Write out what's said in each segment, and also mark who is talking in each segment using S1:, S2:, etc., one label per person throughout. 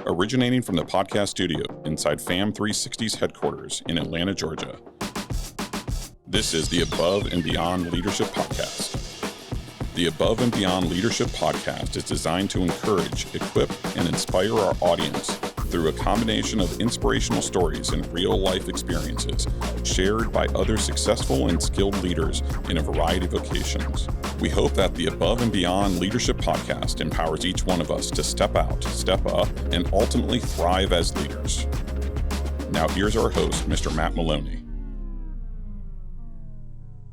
S1: originating from the podcast studio inside FAM 360's headquarters in Atlanta, Georgia. This is the Above and Beyond Leadership Podcast. The Above and Beyond Leadership Podcast is designed to encourage, equip, and inspire our audience through a combination of inspirational stories and real-life experiences shared by other successful and skilled leaders in a variety of vocations. We hope that the Above and Beyond Leadership Podcast empowers each one of us to step out, step up, and ultimately thrive as leaders. Now here's our host, Mr. Matt Maloney.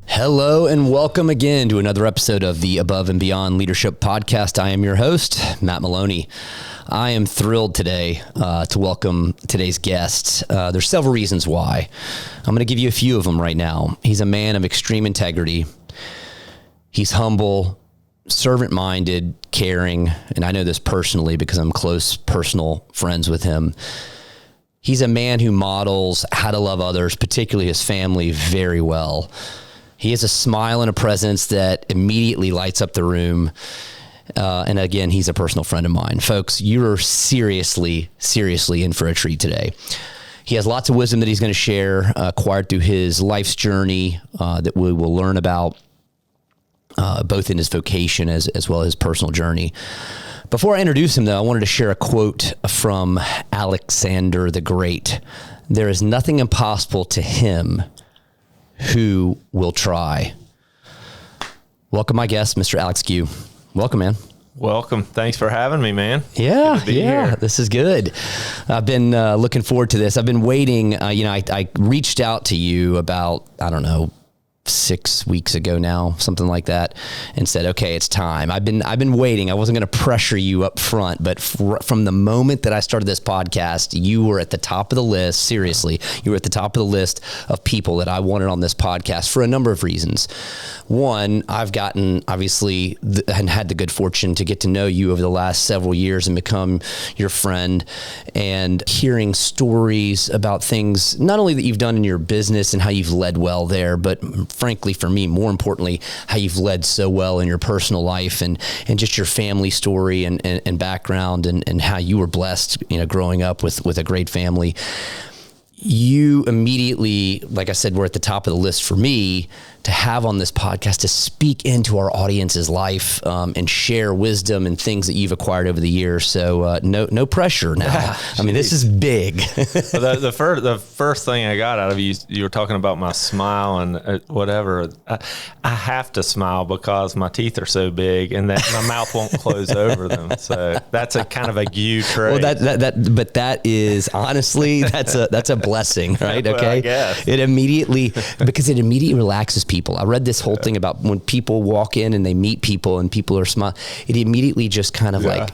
S2: Hello and welcome again to another episode of the Above and Beyond Leadership Podcast. I am your host, Matt Maloney. I am thrilled today to welcome today's guest. There's several reasons why. I'm going to give you a few of them right now. He's a man of extreme integrity. He's humble, servant-minded, caring, and I know this personally because I'm close personal friends with him. He's a man who models how to love others, particularly his family, very well. He has a smile and a presence that immediately lights up the room. And again, he's a personal friend of mine. Folks, you are seriously in for a treat today. He has lots of wisdom that he's going to share, acquired through his life's journey that we will learn about, both in his vocation as well as his personal journey. Before I introduce him, though, I wanted to share a quote from Alexander the Great. There is nothing impossible to him who will try. Welcome, my guest, Mr. Alex Gue. Welcome, man.
S3: Welcome. Thanks for having me, man.
S2: Yeah. This is good. I've been looking forward to this. I've been waiting. I reached out to you about, 6 weeks ago now, something like that, and said, okay, it's time. I've been waiting. I wasn't going to pressure you up front, but from the moment that I started this podcast, you were at the top of the list. Seriously, you were at the top of the list of people that I wanted on this podcast for a number of reasons. One, I've gotten, obviously, and had the good fortune to get to know you over the last several years and become your friend, and hearing stories about things, not only that you've done in your business and how you've led well there, but frankly, for me, more importantly, how you've led so well in your personal life and just your family story and background and how you were blessed, growing up with a great family. You immediately, like I said, were at the top of the list for me to have on this podcast to speak into our audience's life and share wisdom and things that you've acquired over the years. So no pressure now. I mean, this is big.
S3: Well, the first thing I got out of you were talking about my smile and whatever. I have to smile because my teeth are so big and that my mouth won't close over them. So that's a kind of a Gue trait.
S2: Well, but that is honestly, that's a blessing, right?
S3: Well,
S2: okay.
S3: I guess.
S2: It immediately relaxes people. I read this whole thing about when people walk in and they meet people and people are smiling, it immediately just kind of like,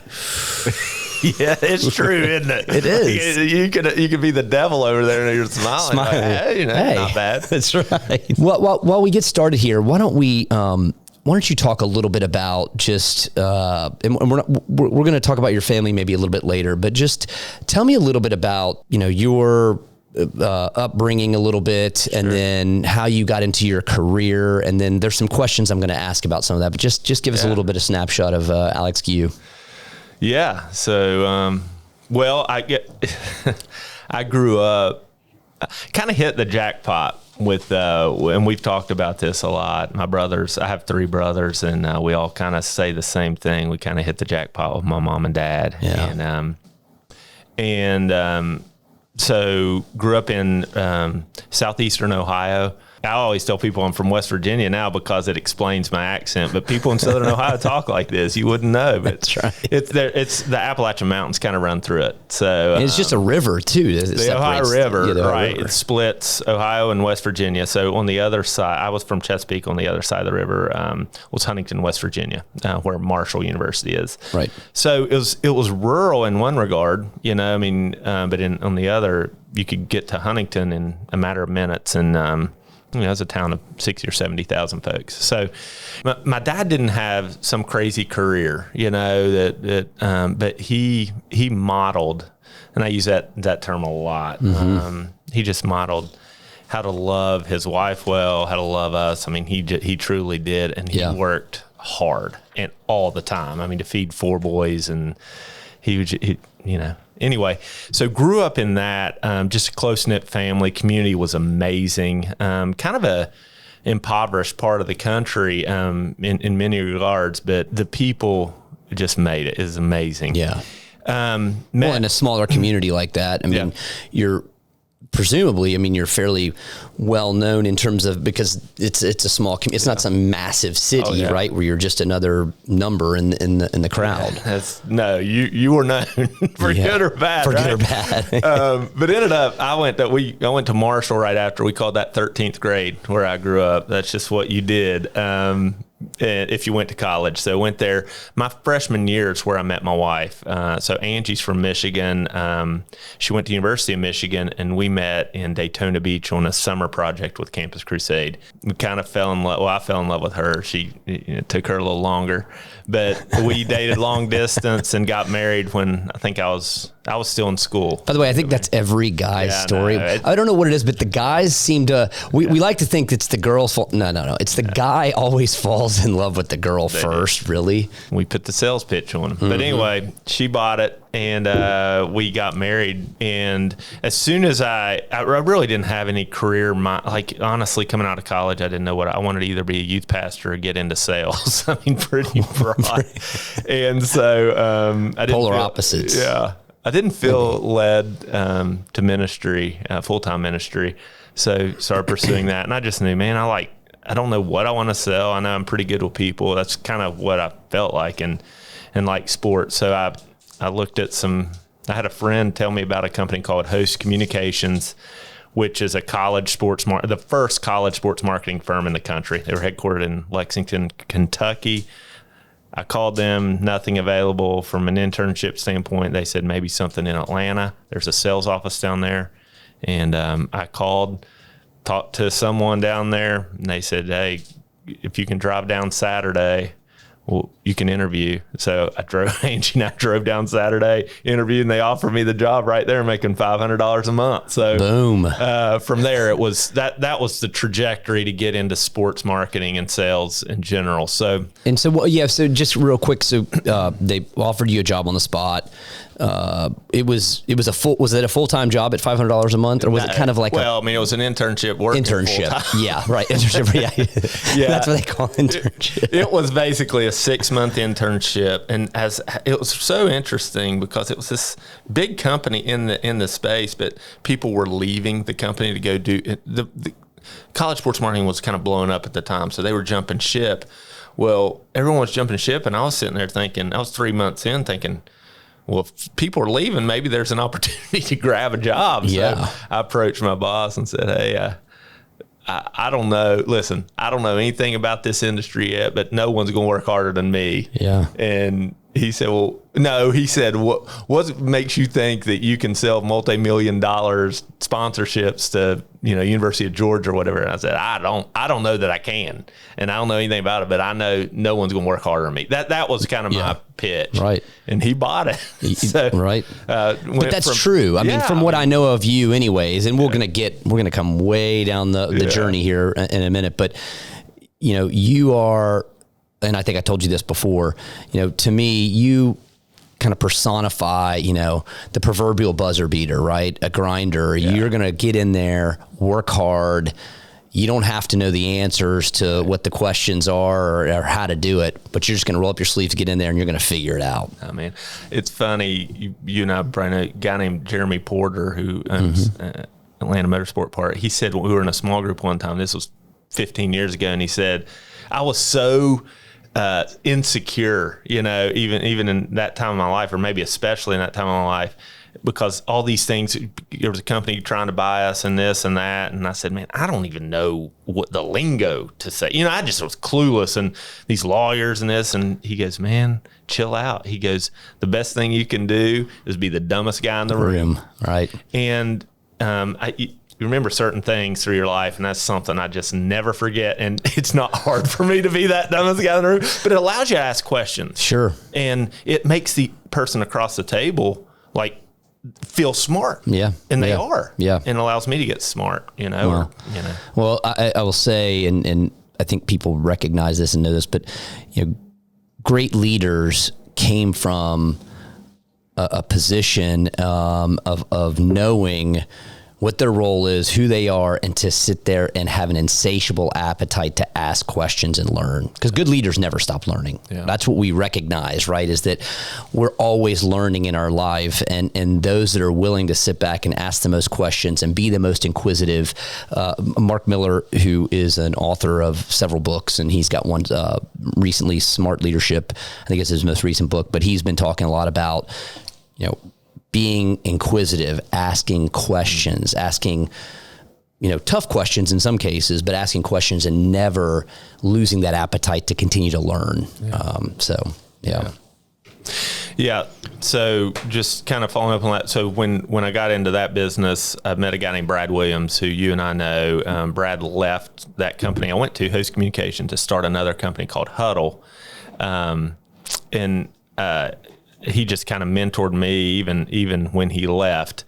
S3: yeah, it's true, isn't it?
S2: It is.
S3: You could be the devil over there and you're smiling. Like, hey, not bad.
S2: That's right. While we get started here, why don't you talk a little bit about just, and we're going to talk about your family maybe a little bit later, but just tell me a little bit about, your upbringing a little bit, sure, and then how you got into your career. And then there's some questions I'm going to ask about some of that, but just give us a little bit of snapshot of Alex Gue.
S3: Yeah. So, I grew up, kind of hit the jackpot with, and we've talked about this a lot. My brothers, I have 3 brothers, and we all kind of say the same thing. We kind of hit the jackpot with my mom and dad.
S2: Yeah.
S3: So grew up in southeastern Ohio. I always tell people I'm from West Virginia now because it explains my accent, but people in Southern Ohio talk like this. You wouldn't know, but
S2: that's right.
S3: It's the Appalachian Mountains kind of run through it. So
S2: and it's just a river too.
S3: The Ohio River, right? It splits Ohio and West Virginia. So on the other side, I was from Chesapeake. On the other side of the river was Huntington, West Virginia, where Marshall University is.
S2: Right.
S3: So it was rural in one regard, but on the other, you could get to Huntington in a matter of minutes, and it's a town of 60 or 70,000 folks. So my dad didn't have some crazy career, but he modeled, and I use that term a lot. Mm-hmm. He just modeled how to love his wife well, how to love us. I mean, he truly did, and he worked hard and all the time. I mean, to feed 4 boys, and he anyway, so grew up in that, just a close-knit family. Community was amazing. Kind of a impoverished part of the country in many regards, but the people just made it. It was amazing.
S2: Yeah. Well, in a smaller community like that, I mean, you're presumably, I mean, you're fairly well known in terms of, because it's a small, it's not some massive city, right? Where you're just another number in the crowd.
S3: No, you were known for good or bad,
S2: for
S3: right?
S2: good or bad.
S3: But ended up, I went to Marshall right after. We called that 13th grade where I grew up. That's just what you did. If you went to college. So I went there. My freshman year is where I met my wife. So Angie's from Michigan. She went to University of Michigan, and we met in Daytona Beach on a summer project with Campus Crusade. We kind of fell in love. Well, I fell in love with her. It took her a little longer, but we dated long distance and got married when I think I was still in school.
S2: By the way, I think that's every guy's story. I don't know what it is, but the guys seem to, we like to think it's the girl's fault. No. It's the guy always falls in love with the girl first, really.
S3: We put the sales pitch on him. But anyway, she bought it, and we got married. And as soon as I really didn't have any career, like honestly, coming out of college, I didn't know what I wanted to either be a youth pastor or get into sales. I mean, pretty broad. And so I didn't
S2: Polar opposites.
S3: Yeah. I didn't feel led to ministry, full-time ministry. So started pursuing that. And I just knew, man, I don't know what I want to sell. I know I'm pretty good with people. That's kind of what I felt like and like sports. So I looked at I had a friend tell me about a company called Host Communications, which is a the first college sports marketing firm in the country. They were headquartered in Lexington, Kentucky. I called them, nothing available from an internship standpoint. They said maybe something in Atlanta. There's a sales office down there. And I called, talked to someone down there, and they said, hey, if you can drive down Saturday, well, you can interview. So Angie and I drove down Saturday, interviewed, and they offered me the job right there, making $500 a month. So
S2: boom.
S3: From there, it was that was the trajectory to get into sports marketing and sales in general. So
S2: just real quick. So they offered you a job on the spot. Was it a full-time job at $500 a month, or was it kind of like
S3: it was an internship
S2: Yeah, right. Internship. Yeah. That's what they call internship.
S3: It was basically a 6-month internship. And it was so interesting because it was this big company in the space, but people were leaving the company to go do the college sports marketing was kind of blowing up at the time. So they were jumping ship. Well, everyone was jumping ship, and I was sitting there thinking, I was 3 months in thinking, well, if people are leaving, maybe there's an opportunity to grab a job.
S2: Yeah.
S3: So I approached my boss and said, hey, I don't know. Listen, I don't know anything about this industry yet, but no one's going to work harder than me.
S2: Yeah.
S3: And he said, well, no, he said, what makes you think that you can sell multi-million-dollar sponsorships to, University of Georgia or whatever? And I said, I don't know that I can, and I don't know anything about it, but I know no one's going to work harder than me. That was kind of my pitch.
S2: Right.
S3: And he bought it. So,
S2: right. But that's true. I mean, from what I know of you anyways, and we're going to come way down the journey here in a minute, but you are, and I think I told you this before, to me, you kind of personify, the proverbial buzzer beater, right? A grinder. Yeah. You're going to get in there, work hard. You don't have to know the answers to what the questions are or how to do it, but you're just going to roll up your sleeves to get in there and you're going to figure it out.
S3: I mean, it's funny. You and I probably know a guy named Jeremy Porter who owns Atlanta Motorsport Park. He said we were in a small group one time. This was 15 years ago, and he said, I was so insecure, even in that time of my life, or maybe especially in that time of my life, because all these things, there was a company trying to buy us and this and that. And I said, man, I don't even know what the lingo to say. I just was clueless, and these lawyers and this. And he goes, man, chill out. He goes, the best thing you can do is be the dumbest guy in the room.
S2: Right.
S3: And you remember certain things through your life, and that's something I just never forget. And it's not hard for me to be that dumbest guy in the room, but it allows you to ask questions.
S2: Sure.
S3: And it makes the person across the table feel smart.
S2: Yeah.
S3: And they are.
S2: Yeah.
S3: And it allows me to get smart,
S2: Well, I will say, and I think people recognize this and know this, but great leaders came from a position of knowing what their role is, who they are, and to sit there and have an insatiable appetite to ask questions and learn. Because good leaders never stop learning. Yeah. That's what we recognize, right? Is that we're always learning in our life, and those that are willing to sit back and ask the most questions and be the most inquisitive. Mark Miller, who is an author of several books, and he's got one recently, Smart Leadership, I think it's his most recent book, but he's been talking a lot about, being inquisitive, asking questions, asking, tough questions in some cases, but asking questions and never losing that appetite to continue to learn. Yeah.
S3: Yeah. So just kind of following up on that. So when I got into that business, I met a guy named Brad Williams, who you and I know. Brad left that company I went to, Host Communication, to start another company called Huddle. He just kind of mentored me even when he left.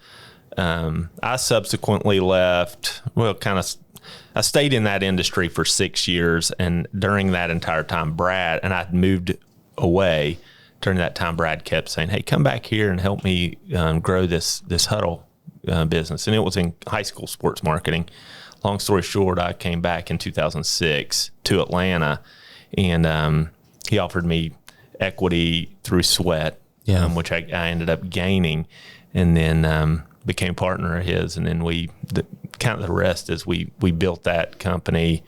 S3: I subsequently left, I stayed in that industry for 6 years. And during that entire time, I'd moved away. During that time, Brad kept saying, hey, come back here and help me grow this Huddle business. And it was in high school sports marketing. Long story short, I came back in 2006 to Atlanta, and he offered me equity through sweat, which I ended up gaining, and then became partner of his. And then the rest is we built that company,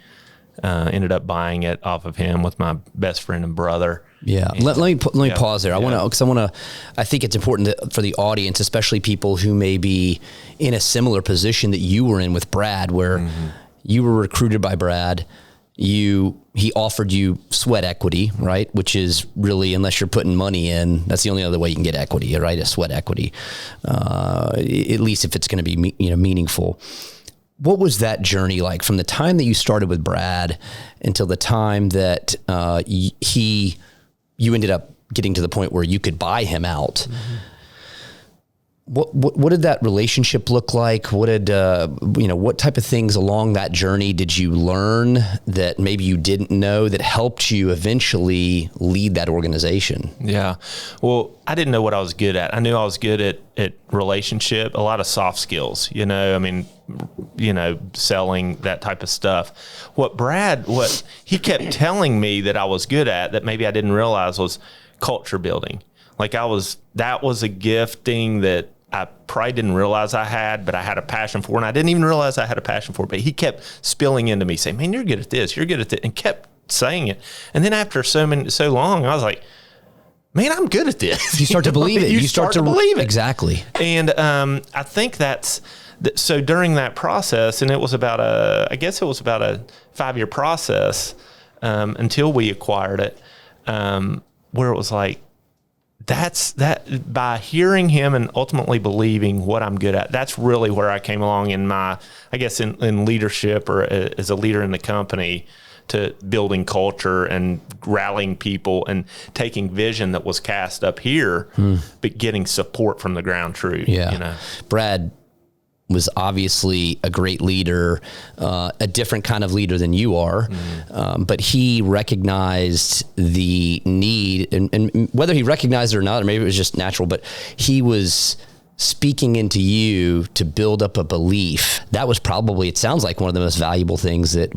S3: ended up buying it off of him with my best friend and brother. Yeah.
S2: And let me pause there. I think it's important for the audience, especially people who may be in a similar position that you were in with Brad, where you were recruited by Brad. He offered you sweat equity, right? Which is really, unless you're putting money in, that's the only other way you can get equity, right? A sweat equity, at least if it's going to be meaningful. What was that journey like from the time that you started with Brad until the time that you ended up getting to the point where you could buy him out? What did that relationship look like? What type of things along that journey did you learn that maybe you didn't know that helped you eventually lead that organization?
S3: Yeah. Well, I didn't know what I was good at. I knew I was good at relationship, a lot of soft skills, selling, that type of stuff. What he kept telling me that I was good at, that maybe I didn't realize, was culture building. That was a gifting that I probably didn't realize I had, but I had a passion for, and I didn't even realize I had a passion for it. But he kept spilling into me, saying, man, you're good at this, you're good at that, and kept saying it. And then after so long, I was like, man, I'm good at this.
S2: You start to believe it.
S3: You start to believe it.
S2: Exactly.
S3: And I think so during that process, and it was about a 5-year process until we acquired it, where it was like, by hearing him and ultimately believing what I'm good at, that's really where I came along in in leadership, or as a leader in the company, to building culture and rallying people and taking vision that was cast up here, but getting support from the ground true.
S2: Yeah. Brad was obviously a great leader, a different kind of leader than you are, but he recognized the need, and whether he recognized it or not, or maybe it was just natural, but he was speaking into you to build up a belief. That was probably, it sounds like, one of the most valuable things that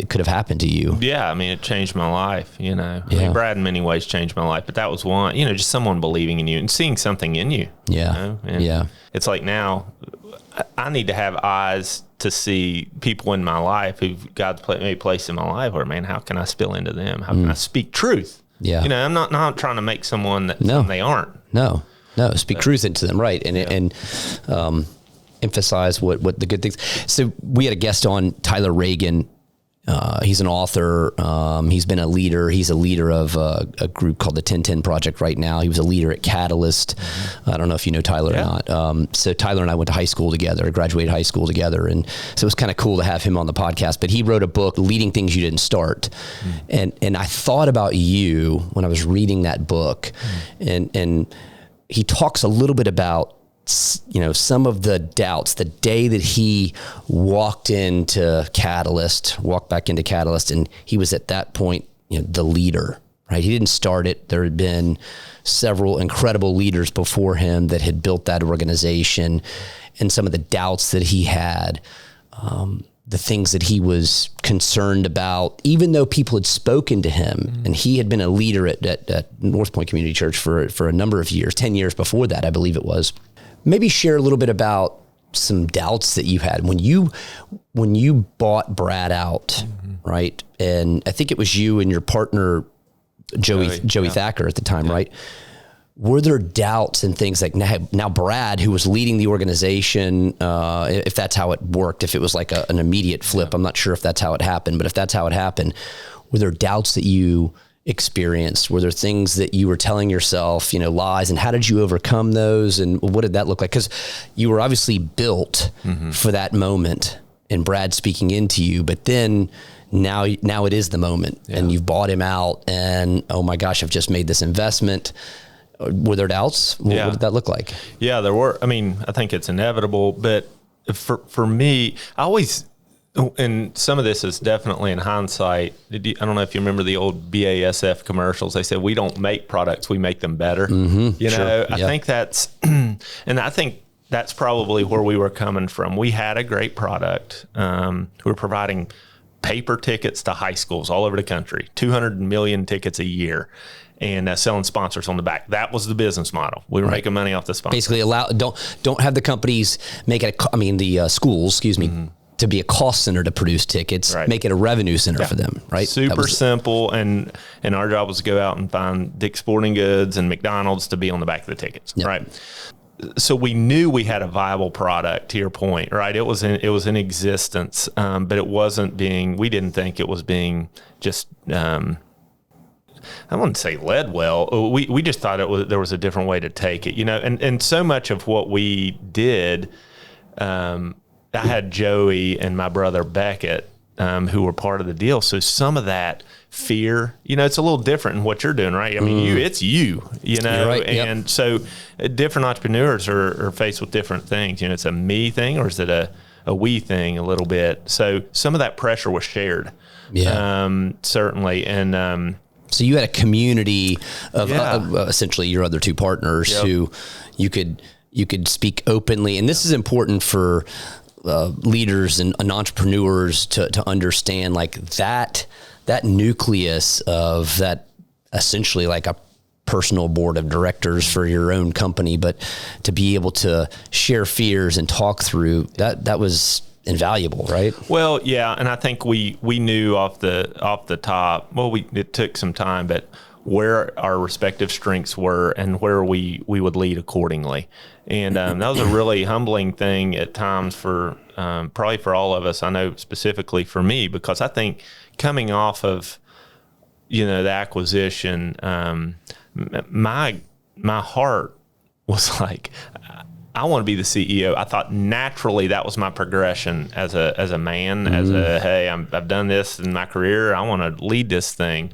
S2: could have happened to you.
S3: Yeah, it changed my life, Brad in many ways changed my life, but that was one, just someone believing in you and seeing something in you.
S2: Yeah.
S3: It's like, now I need to have eyes to see people in my life who God's made place in my life where, man, how can I spill into them? How can I speak truth?
S2: Yeah.
S3: I'm not trying to make someone that they aren't.
S2: No, speak truth into them, right? And emphasize what the good things. So we had a guest on, Tyler Reagan. He's an author. He's been a leader. He's a leader of a group called the 1010 Project right now. He was a leader at Catalyst. I don't know if you know Tyler or not. So Tyler and I went to high school together, graduated high school together. And so it was kind of cool to have him on the podcast. But he wrote a book, Leading Things You Didn't Start. And I thought about you when I was reading that book. And he talks a little bit about, some of the doubts, the day that he walked back into Catalyst, and he was at that point, the leader, right? He didn't start it. There had been several incredible leaders before him that had built that organization, and some of the doubts that he had, the things that he was concerned about, even though people had spoken to him, and he had been a leader at North Point Community Church for a number of years, 10 years before that, I believe it was. Maybe share a little bit about some doubts that you had when you bought Brad out, right? And I think it was you and your partner, Joey Thacker at the time, right? Were there doubts and things like now Brad, who was leading the organization, if that's how it worked, if it was like an immediate flip, I'm not sure if that's how it happened, but if that's how it happened, were there doubts that you experienced? Were there things that you were telling yourself, lies, and how did you overcome those? And what did that look like? Because you were obviously built for that moment and Brad speaking into you, but then now it is the moment and you've bought him out and, oh my gosh, I've just made this investment. Were there doubts? What did that look like?
S3: Yeah, there were. I mean, I think it's inevitable, but for me, I always, and some of this is definitely in hindsight. I don't know if you remember the old BASF commercials. They said, we don't make products, we make them better. I think that's, and I think that's probably where we were coming from. We had a great product. We were providing paper tickets to high schools all over the country, 200 million tickets a year. And selling sponsors on the back. That was the business model. We were making money off the sponsors.
S2: Basically, don't have the companies make it. The schools, to be a cost center to produce tickets. Right. Make it a revenue center for them. Right.
S3: Super simple, and our job was to go out and find Dick's Sporting Goods and McDonald's to be on the back of the tickets. Yep. Right. So we knew we had a viable product. To your point, right? It was in existence, but it wasn't being. We didn't think it was being just. I wouldn't say led well. We just thought there was a different way to take it, and so much of what we did, I had Joey and my brother Beckett, who were part of the deal. So some of that fear, it's a little different in what you're doing, right? I mean, it's you,
S2: You're right.
S3: And so different entrepreneurs are faced with different things. It's a me thing, or is it a we thing a little bit? So some of that pressure was shared, certainly. And,
S2: so you had a community of essentially your other two partners who you could speak openly. And this is important for leaders and entrepreneurs to understand, like that nucleus of that, essentially like a personal board of directors for your own company, but to be able to share fears and talk through that was invaluable, right?
S3: Well, yeah, and I think we knew off the top. Well, it took some time, but where our respective strengths were and where we would lead accordingly. And that was a really humbling thing at times for probably for all of us. I know specifically for me, because I think coming off of the acquisition, my heart was like, I want to be the CEO. I thought naturally that was my progression as a man, hey, I've done this in my career. I want to lead this thing.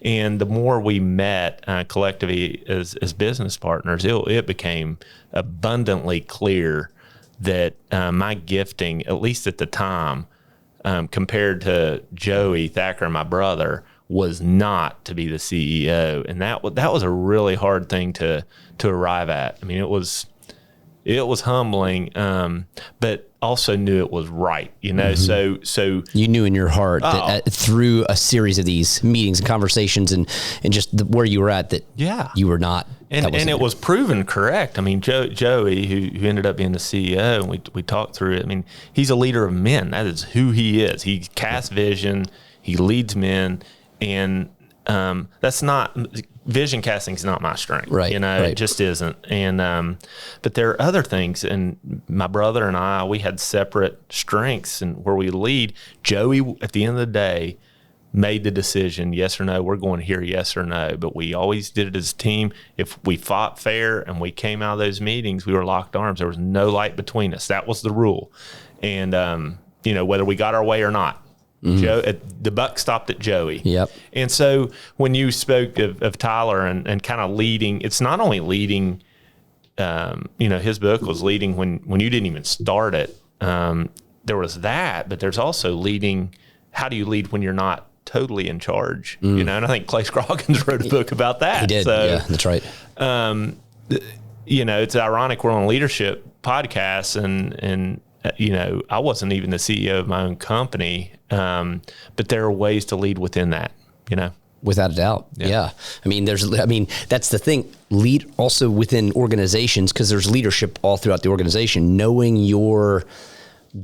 S3: And the more we met collectively as business partners, it became abundantly clear that my gifting, at least at the time, compared to Joey Thacker, my brother, was not to be the CEO. And that was a really hard thing to arrive at. I mean, it was humbling, but also knew it was right, So
S2: you knew in your heart that through a series of these meetings and conversations and just where you were at, that you were not.
S3: And it was proven correct. I mean, Joey, who ended up being the CEO, and we talked through it. I mean, he's a leader of men. That is who he is. He casts vision. He leads men, and that's not. Vision casting is not my strength,
S2: right?
S3: It just isn't. And but there are other things. And my brother and I, we had separate strengths and where we lead. Joey, at the end of the day, made the decision, yes or no. We're going here, yes or no. But we always did it as a team. If we fought fair and we came out of those meetings, we were locked arms. There was no light between us. That was the rule. And whether we got our way or not. The buck stopped at Joey.
S2: Yep.
S3: And so when you spoke of Tyler and kind of leading, it's not only leading, his book was leading when you didn't even start it. There was that, but there's also leading. How do you lead when you're not totally in charge, and I think Clay Scroggins wrote a book about that.
S2: He did.
S3: So,
S2: yeah, that's right.
S3: It's ironic we're on a leadership podcast and I wasn't even the CEO of my own company, but there are ways to lead within that,
S2: Without a doubt. Yeah. That's the thing. Lead also within organizations, because there's leadership all throughout the organization, knowing your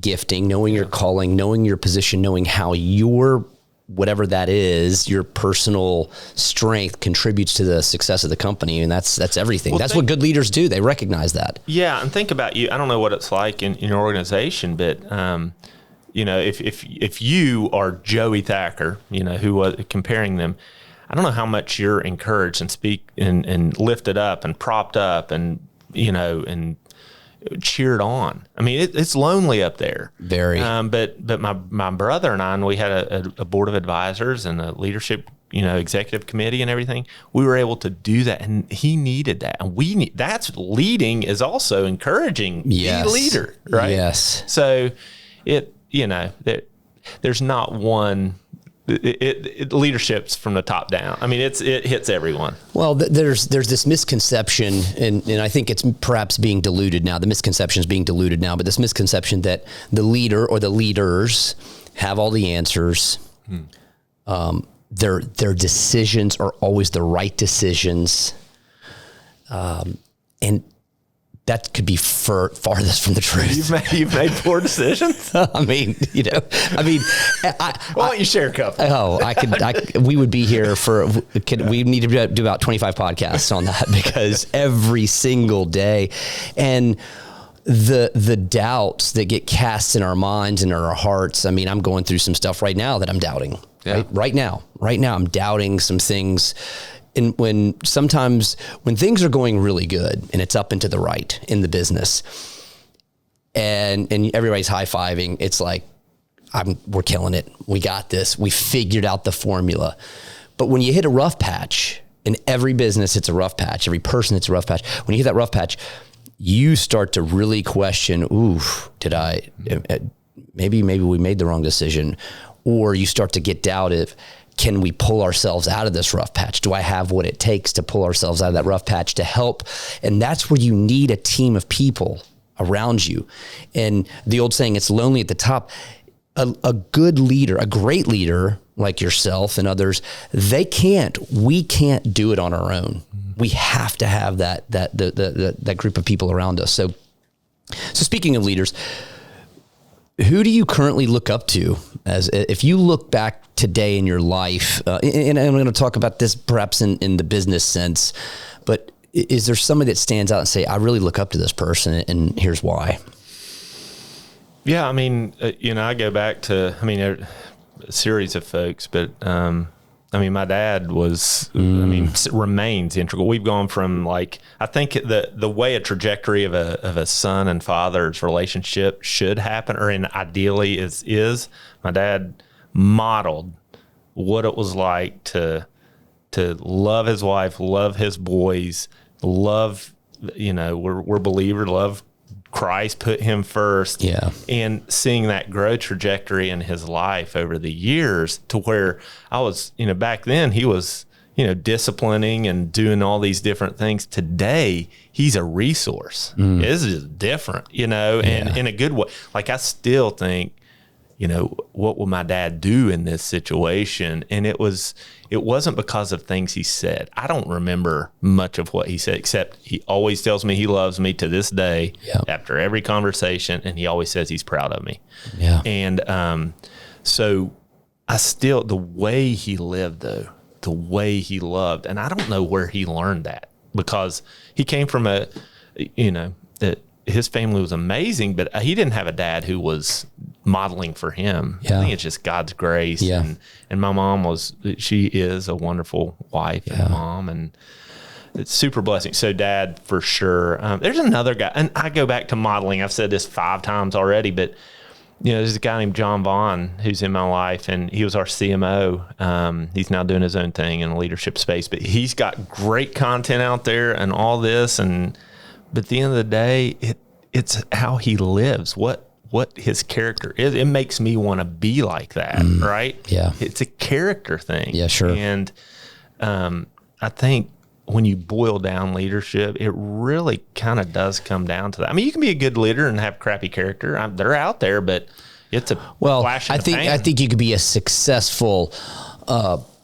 S2: gifting, knowing your calling, knowing your position, knowing how your, whatever that is, your personal strength contributes to the success of the company. And that's everything. Well, that's what good leaders do. They recognize that. Yeah.
S3: And think about you. I don't know what it's like in your organization, but, if you are Joey Thacker, who was comparing them, I don't know how much you're encouraged and speak and lifted up and propped up and, and cheered on. I mean, it's lonely up there.
S2: Very.
S3: But my brother and I, and we had a board of advisors and a leadership, executive committee and everything. We were able to do that, and he needed that. And that's leading is also encouraging the leader, right?
S2: Yes.
S3: So there's not one. Leadership's from the top down. I mean, it hits everyone.
S2: Well, there's this misconception, and I think it's perhaps being diluted now. The misconception is being diluted now, but this misconception that the leader or the leaders have all the answers. Their decisions are always the right decisions, and that could be farthest from the truth.
S3: You've made poor decisions.
S2: Why don't
S3: you share a couple?
S2: We would be here we need to do about 25 podcasts on that, because every single day, and the doubts that get cast in our minds and in our hearts. I mean, I'm going through some stuff right now that I'm doubting.
S3: Yeah.
S2: Right now, I'm doubting some things. And when things are going really good and it's up and to the right in the business, and everybody's high-fiving, it's like, we're killing it. We got this. We figured out the formula. But when you hit a rough patch, in every business, it's a rough patch. Every person, it's a rough patch. When you hit that rough patch, you start to really question, maybe we made the wrong decision. Or you start to get doubted. Can we pull ourselves out of this rough patch? Do I have what it takes to pull ourselves out of that rough patch to help? And that's where you need a team of people around you. And the old saying, it's lonely at the top. A good leader, a great leader like yourself and others, we can't do it on our own. We have to have that group of people around us. So speaking of leaders, who do you currently look up to? As if you look back today in your life, and I'm going to talk about this perhaps in the business sense, but is there somebody that stands out and say, I really look up to this person, and here's why?
S3: Yeah, I mean, I go back to, a series of folks, but my dad was, remains integral. We've gone from I think the way a trajectory of a son and father's relationship should happen, or ideally is my dad modeled what it was like to love his wife, love his boys, love, we're believers, love Christ, put him first.
S2: Yeah.
S3: And seeing that growth trajectory in his life over the years, to where I was, back then he was, disciplining and doing all these different things. Today, he's a resource. This is different, and in a good way. I still think, what will my dad do in this situation? And it wasn't because of things he said. I don't remember much of what he said, except he always tells me he loves me to this day after every conversation. And he always says he's proud of me.
S2: Yeah.
S3: And so the way he lived, though, the way he loved, and I don't know where he learned that, because he came from his family was amazing, but he didn't have a dad who was modeling for him.
S2: Yeah.
S3: I think it's just God's grace.
S2: Yeah.
S3: And my mom she is a wonderful wife and mom, and it's super blessing. So dad, for sure. There's another guy, and I go back to modeling. I've said this 5 times already, but there's a guy named John Vaughn who's in my life, and he was our CMO. He's now doing his own thing in the leadership space, but he's got great content out there and all this. But at the end of the day, it's how he lives. What what his character is. It makes me want to be like that, right?
S2: Yeah.
S3: It's a character thing.
S2: Yeah, sure.
S3: And I think when you boil down leadership, it really kind of does come down to that. I mean, you can be a good leader and have crappy character. They're out there, but it's a flash in the pan.
S2: I think you could be a successful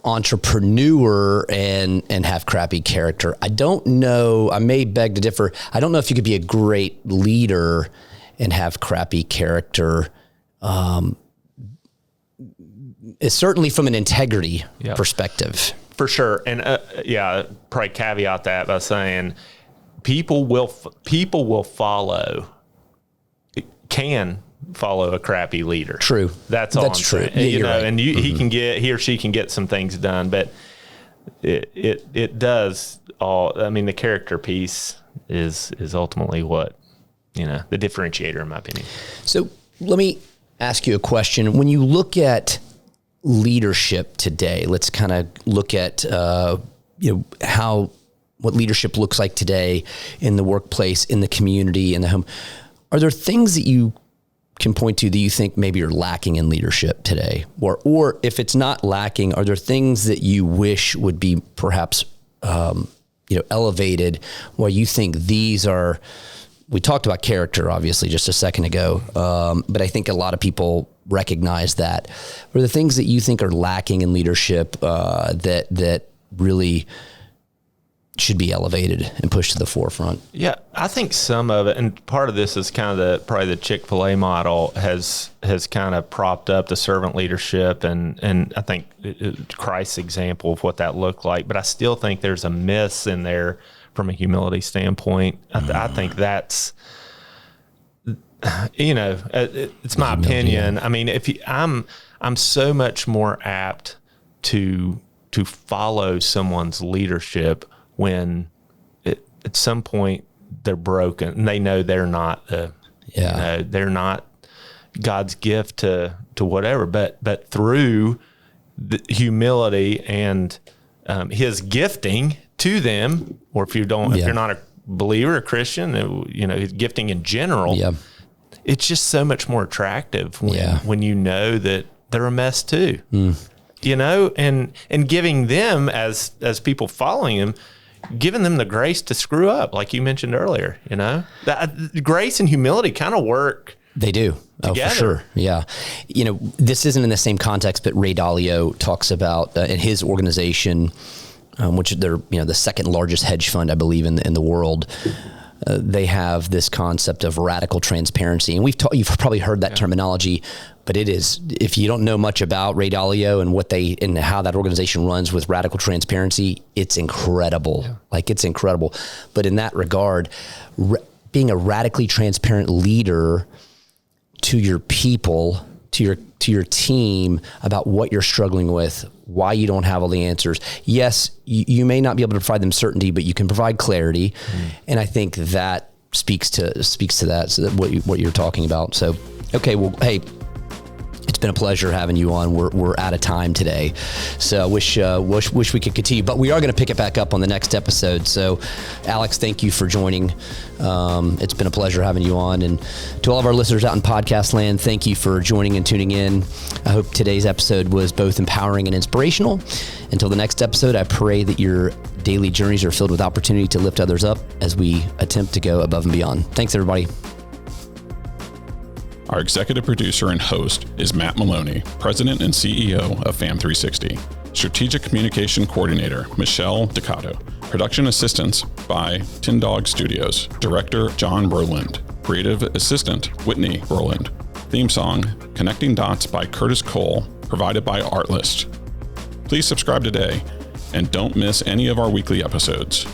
S2: entrepreneur and have crappy character. I don't know. I may beg to differ. I don't know if you could be a great leader and have crappy character. It's certainly from an integrity perspective.
S3: For sure. And probably caveat that by saying people will can follow a crappy leader.
S2: True.
S3: That's all. That's true.
S2: Yeah, right.
S3: And he or she can get some things done, but it does all. I mean, the character piece is ultimately what, the differentiator in my opinion.
S2: So let me ask you a question. When you look at leadership today, let's kind of look at, what leadership looks like today in the workplace, in the community, in the home. Are there things that you can point to that you think maybe are lacking in leadership today? Or if it's not lacking, are there things that you wish would be perhaps, elevated where you think these are? We talked about character, obviously, just a second ago, but I think a lot of people recognize that. What are the things that you think are lacking in leadership that really should be elevated and pushed to the forefront?
S3: Yeah, I think some of it, and part of this is kind of probably the Chick-fil-A model has kind of propped up the servant leadership, and I think Christ's example of what that looked like. But I still think there's a miss in there from a humility standpoint. I think that's, it's my opinion. I mean, I'm so much more apt to follow someone's leadership when at some point they're broken and they know they're not they're not God's gift to whatever, but through the humility and his gifting to them, or if you're not a believer, a Christian, his gifting in general, it's just so much more attractive when you know that they're a mess too. And giving them as people following him, giving them the grace to screw up, like you mentioned earlier. That grace and humility kind of work.
S2: They do.
S3: Together.
S2: Oh, for sure. Yeah. This isn't in the same context, but Ray Dalio talks about in his organization, which they're the second largest hedge fund, I believe, in the world. They have this concept of radical transparency, and you've probably heard that terminology, but it is, if you don't know much about Ray Dalio and how that organization runs with radical transparency, it's incredible. It's incredible. But in that regard, being a radically transparent leader to your people, to your team about what you're struggling with, why you don't have all the answers. Yes, you may not be able to provide them certainty, but you can provide clarity. And I think that speaks to that, so that what you're talking about. So, okay, well, hey, it's been a pleasure having you on. We're out of time today, so wish we could continue, but we are going to pick it back up on the next episode. So, Alex, thank you for joining. It's been a pleasure having you on, and to all of our listeners out in podcast land, thank you for joining and tuning in. I hope today's episode was both empowering and inspirational. Until the next episode, I pray that your daily journeys are filled with opportunity to lift others up as we attempt to go above and beyond. Thanks, everybody.
S1: Our executive producer and host is Matt Maloney, President and CEO of FAM360. Strategic Communication Coordinator, Michelle Ducato. Production assistance by Tin Dog Studios. Director, John Berland. Creative Assistant, Whitney Berland. Theme song, Connecting Dots by Curtis Cole, provided by Artlist. Please subscribe today and don't miss any of our weekly episodes.